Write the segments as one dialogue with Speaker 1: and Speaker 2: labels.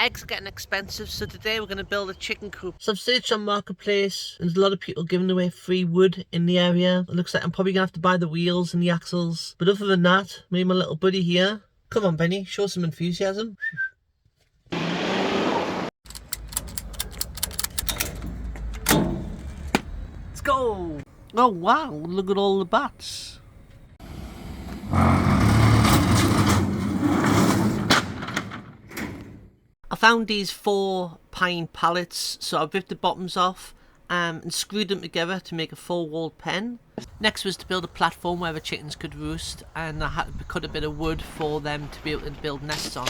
Speaker 1: Eggs are getting expensive, so today we're going to build a chicken coop. So I've searched on Marketplace, and there's a lot of people giving away free wood in the area. It looks like I'm probably going to have to buy the wheels and the axles. But other than that, me and my little buddy here. Come on, Benny, show some enthusiasm. Let's go! Oh wow, look at all the bats. I found these 4 pine pallets, so I've ripped the bottoms off and screwed them together to make a 4-walled pen. Next was to build a platform where the chickens could roost, and I had to cut a bit of wood for them to be able to build nests on.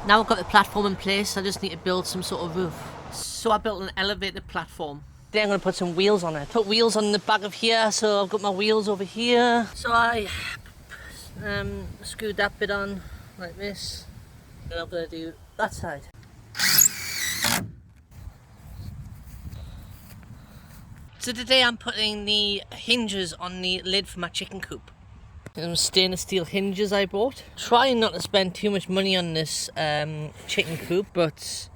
Speaker 1: Now I've got the platform in place, I just need to build some sort of roof. So I built an elevated platform. Then I'm going to put some wheels on it. Put wheels on the back of here, so I've got my wheels over here. So I screwed that bit on like this. Then I'm going to do that side. So today I'm putting the hinges on the lid for my chicken coop. Some stainless steel hinges I bought. Trying not to spend too much money on this chicken coop, but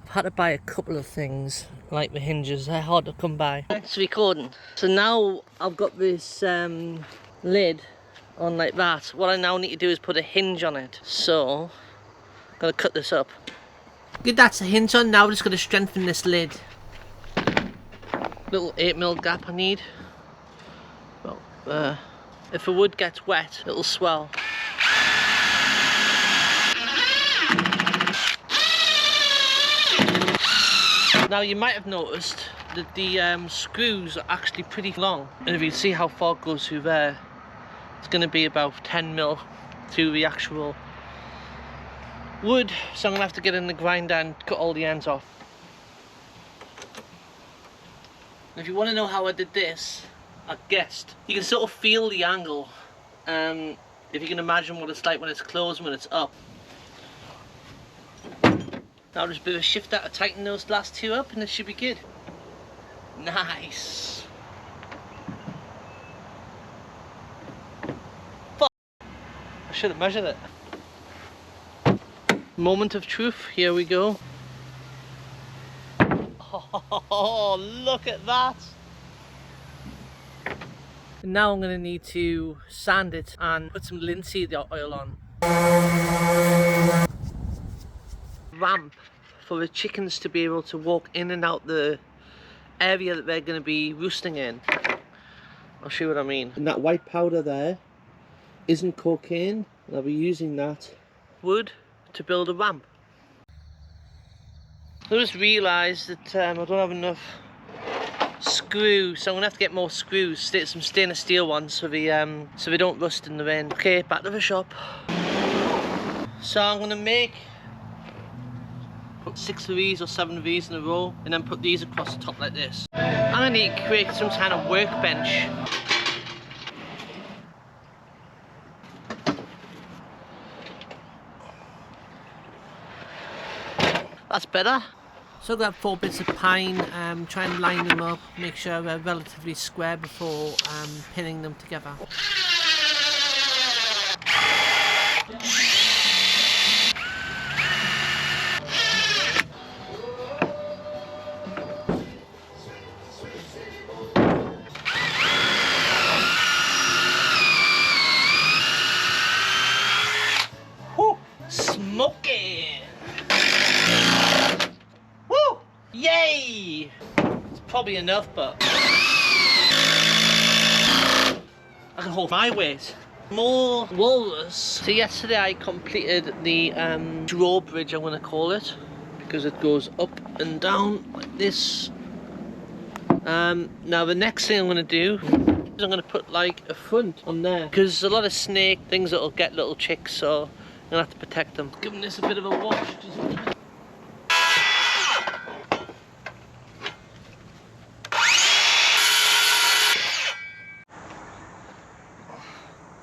Speaker 1: I've had to buy a couple of things like the hinges. They're hard to come by. It's recording. So now I've got this lid on like that. What I now need to do is put a hinge on it. So I'm gonna cut this up. Good, that's the hinge on. Now we're just gonna strengthen this lid. Little 8mm gap I need. Well, if the wood gets wet, it'll swell. Now you might have noticed that the screws are actually pretty long, and if you see how far it goes through there, it's going to be about 10mm through the actual wood, so I'm going to have to get in the grinder and cut all the ends off. And if you want to know how I did this, I guessed. You can sort of feel the angle, if you can imagine what it's like when it's closed and when it's up. Now just a bit of a shifter to tighten those last 2 up and it should be good. Nice. Fuck. I should have measured it. Moment of truth, here we go. Oh, look at that. Now I'm going to need to sand it and put some linseed oil on. Ramp for the chickens to be able to walk in and out the area that they're going to be roosting in. I'll show you what I mean. And that white powder there isn't cocaine, and I'll be using that wood to build a ramp. I just realised that I don't have enough screws, so I'm going to have to get more screws, some stainless steel ones so they don't rust in the rain. Okay, back to the shop. So I'm going to put 6 of these or 7 of these in a row, and then put these across the top like this. I'm going to need to create some kind of workbench. That's better. So I'll grab 4 bits of pine, try and line them up, make sure they're relatively square before pinning them together. Woo! Smoking! Woo! Yay! It's probably enough, but I can hold my weight. More walrus. So yesterday I completed the drawbridge, I'm going to call it, because it goes up and down like this. Now the next thing I'm going to do is I'm going to put like a front on there, because there's a lot of snake things that'll get little chicks, so I'm going to have to protect them. Giving this a bit of a wash.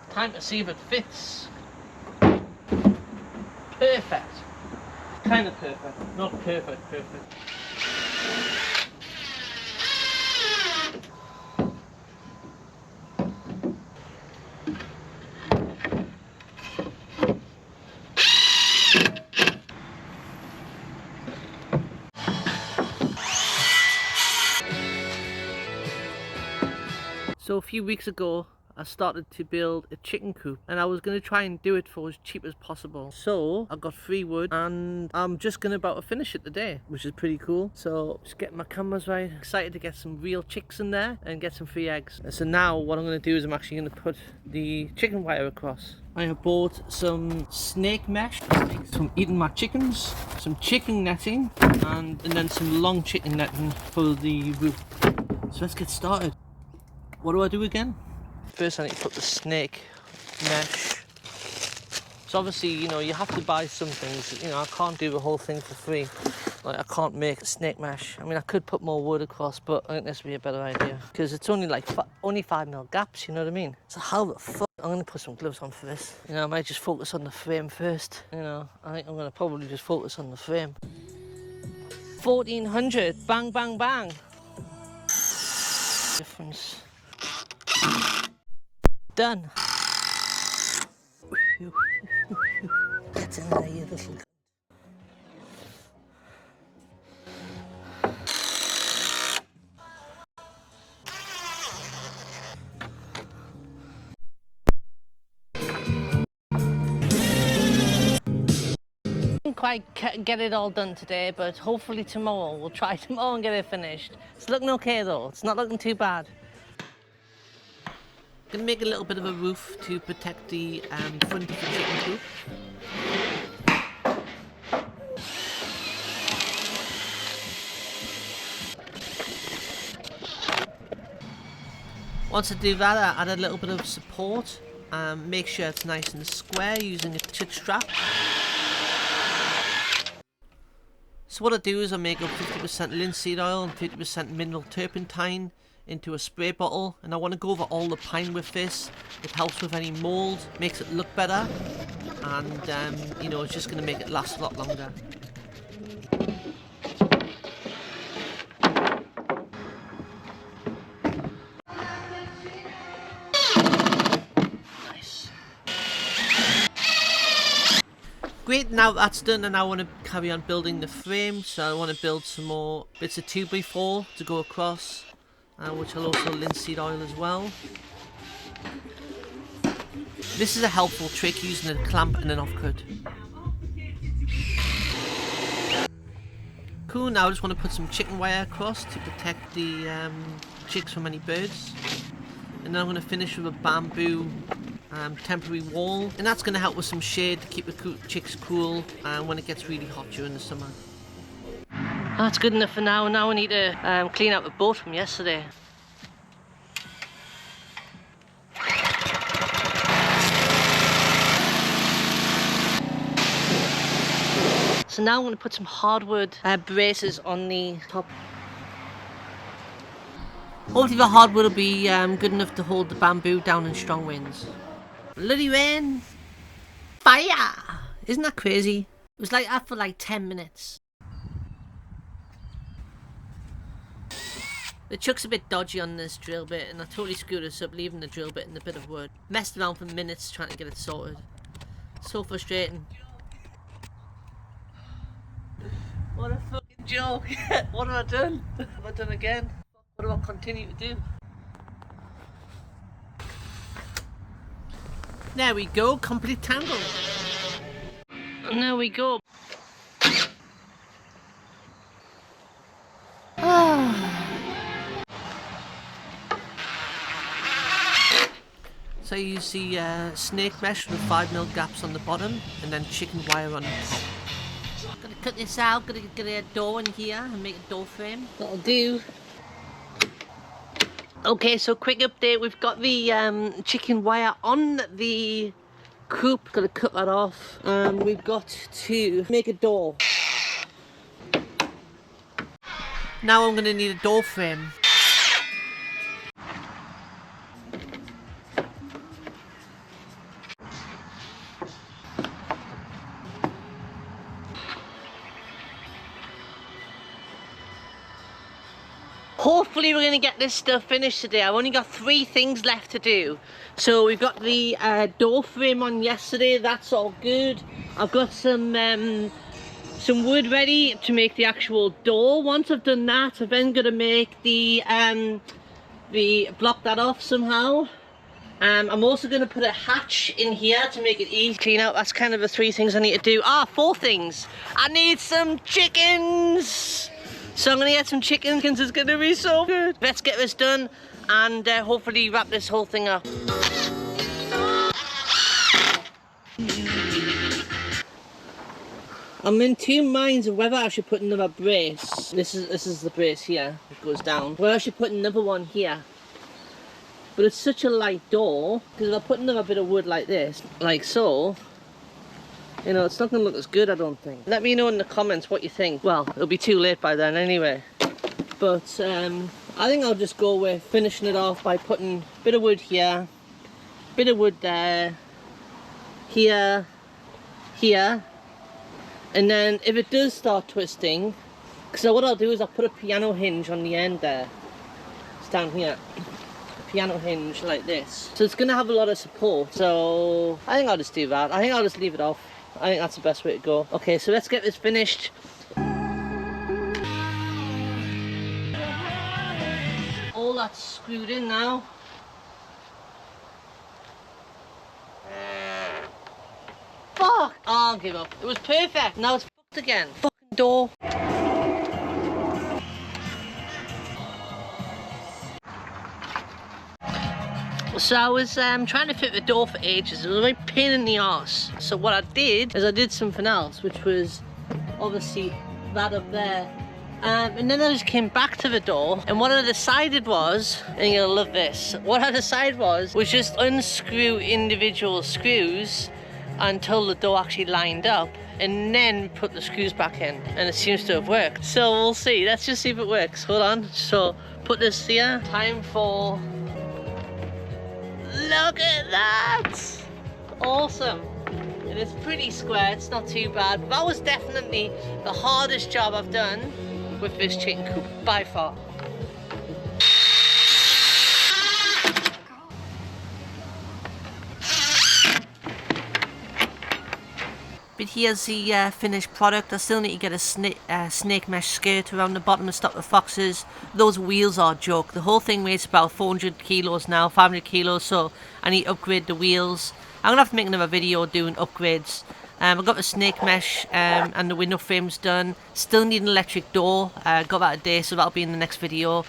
Speaker 1: Time to see if it fits. Perfect. Kind of perfect. Not perfect, perfect. So a few weeks ago, I started to build a chicken coop, and I was going to try and do it for as cheap as possible. So I got free wood, and I'm just going to about to finish it today, which is pretty cool. So just getting my cameras right, excited to get some real chicks in there and get some free eggs. And so now what I'm going to do is I'm actually going to put the chicken wire across. I have bought some snake mesh from eating my chickens, some chicken netting, and then some long chicken netting for the roof. So let's get started. What do I do again? First I need to put the snake mesh. So obviously, you know, you have to buy some things. You know, I can't do the whole thing for free. Like, I can't make snake mesh. I mean, I could put more wood across, but I think this would be a better idea. Because it's only like, only 5mm gaps, you know what I mean? So how the fuck? I'm going to put some gloves on for this. You know, I might just focus on the frame first. You know, I think I'm going to probably just focus on the frame. 1400, bang, bang, bang. Difference. Done. Get in there, you little... Didn't quite get it all done today, but hopefully tomorrow. We'll try tomorrow and get it finished. It's looking okay though. It's not looking too bad. Gonna make a little bit of a roof to protect the front of the chicken coop. Once I do that, I add a little bit of support. Make sure it's nice and square using a chit strap. So what I do is I make up 50% linseed oil and 50% mineral turpentine into a spray bottle, and I want to go over all the pine with this. It helps with any mold, makes it look better, and you know, it's just going to make it last a lot longer. Nice. Great, now that's done, and I want to carry on building the frame. So I want to build some more bits of 2x4 to go across. Which I'll also linseed oil as well. This is a helpful trick, using a clamp and an offcut. Cool, now I just want to put some chicken wire across to protect the chicks from any birds. And then I'm going to finish with a bamboo temporary wall. And that's going to help with some shade to keep the chicks cool when it gets really hot during the summer. That's good enough for now. Now I need to clean out the boat from yesterday. So now I'm going to put some hardwood braces on the top. Hopefully the hardwood will be good enough to hold the bamboo down in strong winds. Bloody rain! Fire! Isn't that crazy? It was like that for like 10 minutes. The chuck's a bit dodgy on this drill bit, and I totally screwed this up leaving the drill bit and a bit of wood. Messed around for minutes trying to get it sorted. So frustrating. What a fucking joke. What have I done? Have I done again? What do I continue to do? There we go, complete tangle. And there we go. So you see snake mesh with 5mm gaps on the bottom, and then chicken wire on the top. Gonna cut this out, gonna get a door in here and make a door frame. That'll do. Okay, so quick update, we've got the chicken wire on the coop, gonna cut that off. We've got to make a door. Now I'm gonna need a door frame. Hopefully we're going to get this stuff finished today. I've only got 3 things left to do. So we've got the door frame on yesterday, that's all good. I've got some wood ready to make the actual door. Once I've done that, I'm then going to make the we block that off somehow. I'm also going to put a hatch in here to make it easy to clean out. That's kind of the 3 things I need to do. 4 things. I need some chickens. So I'm going to get some chickens. It's going to be so good. Let's get this done and hopefully wrap this whole thing up. I'm in 2 minds of whether I should put another brace. This is the brace here. It goes down. Whether I should put another one here. But it's such a light door, because if I put another bit of wood like this, like so, you know, it's not going to look as good, I don't think. Let me know in the comments what you think. Well, it'll be too late by then anyway. But I think I'll just go with finishing it off by putting a bit of wood here, bit of wood there, here, here. And then if it does start twisting, so what I'll do is I'll put a piano hinge on the end there. It's down here. Piano hinge like this, so it's going to have a lot of support, so I think I'll just do that. I think I'll just leave it off. I think that's the best way to go. Okay, so let's get this finished. All that's screwed in now. Fuck! Oh, I'll give up. It was perfect. Now it's fucked again. Fucking door. So I was trying to fit the door for ages. It was a very pain in the arse. So what I did is I did something else, which was obviously that up there. And then I just came back to the door, and what I decided was, and you'll love this, what I decided was just unscrew individual screws until the door actually lined up, and then put the screws back in, and it seems to have worked. So we'll see. Let's just see if it works. Hold on. So put this here. Time for... Look at that! Awesome. And it's pretty square, it's not too bad. But that was definitely the hardest job I've done with this chicken coop, by far. But here's the finished product. I still need to get a snake mesh skirt around the bottom to stop the foxes. Those wheels are a joke. The whole thing weighs about 400 kilos now, 500 kilos, so I need to upgrade the wheels. I'm going to have to make another video doing upgrades. I've got the snake mesh and the window frames done. Still need an electric door. Got that today, so that'll be in the next video.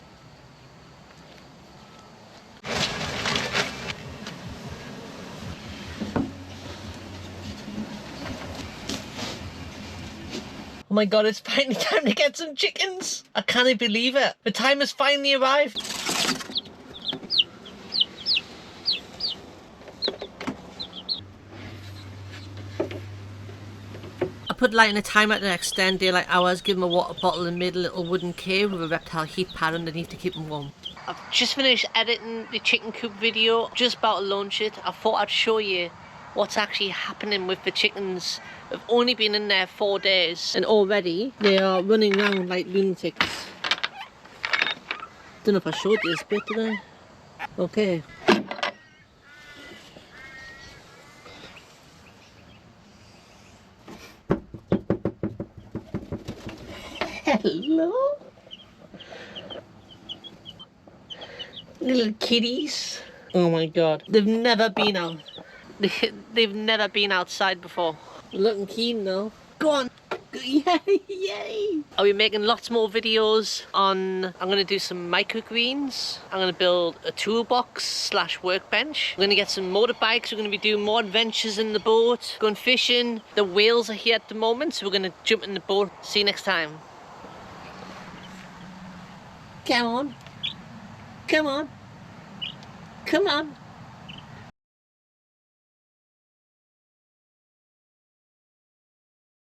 Speaker 1: Oh my god, it's finally time to get some chickens! I can't believe it! The time has finally arrived! I put light in a timer to extend daylight hours, give them a water bottle and made a little wooden cave with a reptile heat pad underneath to keep them warm. I've just finished editing the chicken coop video, just about to launch it. I thought I'd show you what's actually happening with the chickens. They've only been in there 4 days and already they are running around like lunatics. Don't know if I showed this bit, did I? Okay. Hello? Little kitties. Oh my god. They've never been out. They've never been outside before. Looking keen though. Go on. Yay, yay. I'll be making lots more videos on, I'm going to do some microgreens. I'm going to build a toolbox / workbench. We're going to get some motorbikes. We're going to be doing more adventures in the boat. Going fishing. The whales are here at the moment, so we're going to jump in the boat. See you next time. Come on. Come on. Come on.